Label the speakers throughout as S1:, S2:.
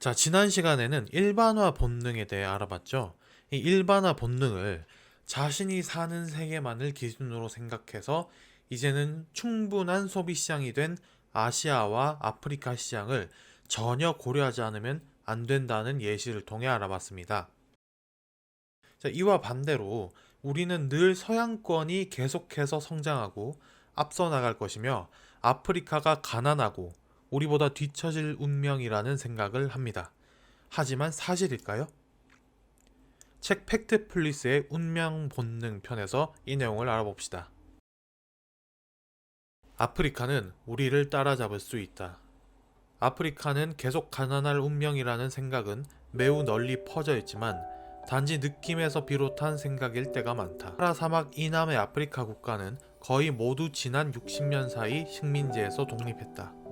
S1: 자, 지난 시간에는 일반화 본능에 대해 알아봤죠. 이 일반화 본능을 자신이 사는 세계만을 기준으로 생각해서 이제는 충분한 소비 시장이 된 아시아와 아프리카 시장을 전혀 고려하지 않으면 안 된다는 예시를 통해 알아봤습니다. 자, 이와 반대로 우리는 늘 서양권이 계속해서 성장하고 앞서 나갈 것이며 아프리카가 가난하고 우리보다 뒤처질 운명이라는 생각을 합니다. 하지만 사실일까요? 책 팩트 플리스의 운명 본능 편에서 이 내용을 알아봅시다. 아프리카는 우리를 따라잡을 수 있다. 아프리카는 계속 가난할 운명이라는 생각은 매우 널리 퍼져 있지만 단지 느낌에서 비롯한 생각일 때가 많다. 사하라 사막 이남의 아프리카 국가는 거의 모두 지난 60년 사이 식민지에서 독립했다.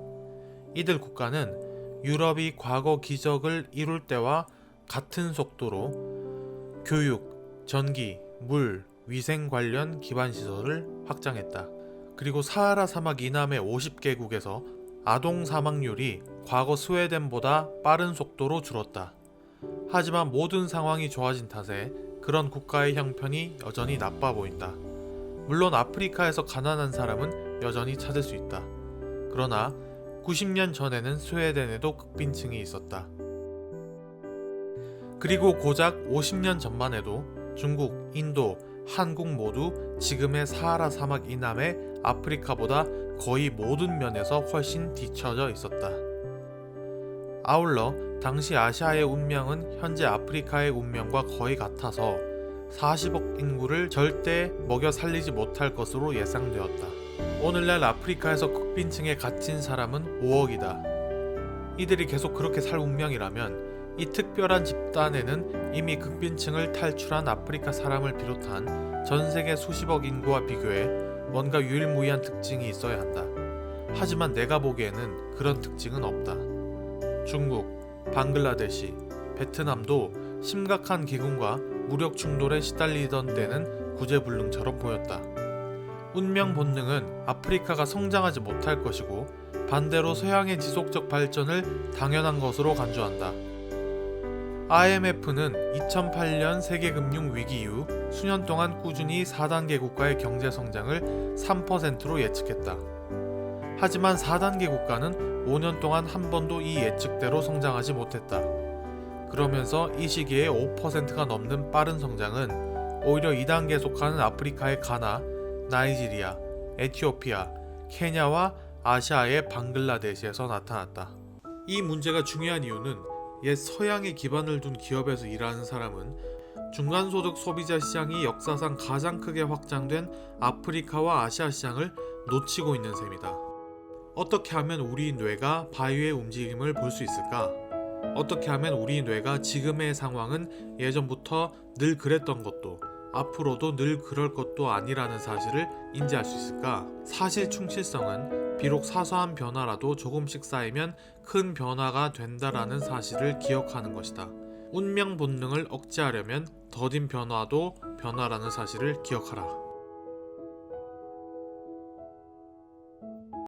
S1: 이들 국가는 유럽이 과거 기적을 이룰 때와 같은 속도로 교육, 전기, 물, 위생 관련 기반시설을 확장했다. 그리고 사하라 사막 이남의 50개국에서 아동 사망률이 과거 스웨덴보다 빠른 속도로 줄었다. 하지만 모든 상황이 좋아진 탓에 그런 국가의 형편이 여전히 나빠 보인다. 물론 아프리카에서 가난한 사람은 여전히 찾을 수 있다. 그러나 90년 전에는 스웨덴에도 극빈층이 있었다. 그리고 고작 50년 전만 해도 중국, 인도, 한국 모두 지금의 사하라 사막 이남의 아프리카보다 거의 모든 면에서 훨씬 뒤처져 있었다. 아울러 당시 아시아의 운명은 현재 아프리카의 운명과 거의 같아서 40억 인구를 절대 먹여 살리지 못할 것으로 예상되었다. 오늘날 아프리카에서 극빈층에 갇힌 사람은 5억이다. 이들이 계속 그렇게 살 운명이라면 이 특별한 집단에는 이미 극빈층을 탈출한 아프리카 사람을 비롯한 전 세계 수십억 인구와 비교해 뭔가 유일무이한 특징이 있어야 한다. 하지만 내가 보기에는 그런 특징은 없다. 중국, 방글라데시, 베트남도 심각한 기근과 무력 충돌에 시달리던 때는 구제불능처럼 보였다. 운명 본능은 아프리카가 성장하지 못할 것이고 반대로 서양의 지속적 발전을 당연한 것으로 간주한다. IMF는 2008년 세계금융 위기 이후 수년 동안 꾸준히 4단계 국가의 경제 성장을 3%로 예측했다. 하지만 4단계 국가는 5년 동안 한 번도 이 예측대로 성장하지 못했다. 그러면서 이 시기에 5%가 넘는 빠른 성장은 오히려 2단계에 속하는 아프리카의 가나, 나이지리아, 에티오피아, 케냐와 아시아의 방글라데시에서 나타났다. 이 문제가 중요한 이유는 옛 서양에 기반을 둔 기업에서 일하는 사람은 중간소득 소비자 시장이 역사상 가장 크게 확장된 아프리카와 아시아 시장을 놓치고 있는 셈이다. 어떻게 하면 우리 뇌가 바위의 움직임을 볼 수 있을까? 어떻게 하면 우리 뇌가 지금의 상황은 예전부터 늘 그랬던 것도 앞으로도 늘 그럴 것도 아니라는 사실을 인지할 수 있을까? 사실 충실성은 비록 사소한 변화라도 조금씩 쌓이면 큰 변화가 된다라는 사실을 기억하는 것이다. 운명 본능을 억제하려면 더딘 변화도 변화라는 사실을 기억하라.